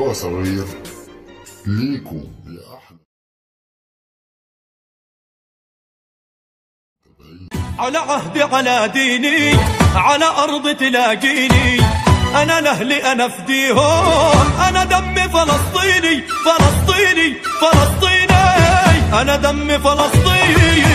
محتوى صغير ليكو يا أحلى. على عهدي على ديني على أرض تلاقيني، أنا لأهلي أنا فديهم، أنا دمي فلسطيني فلسطيني فلسطيني، أنا دمي فلسطيني.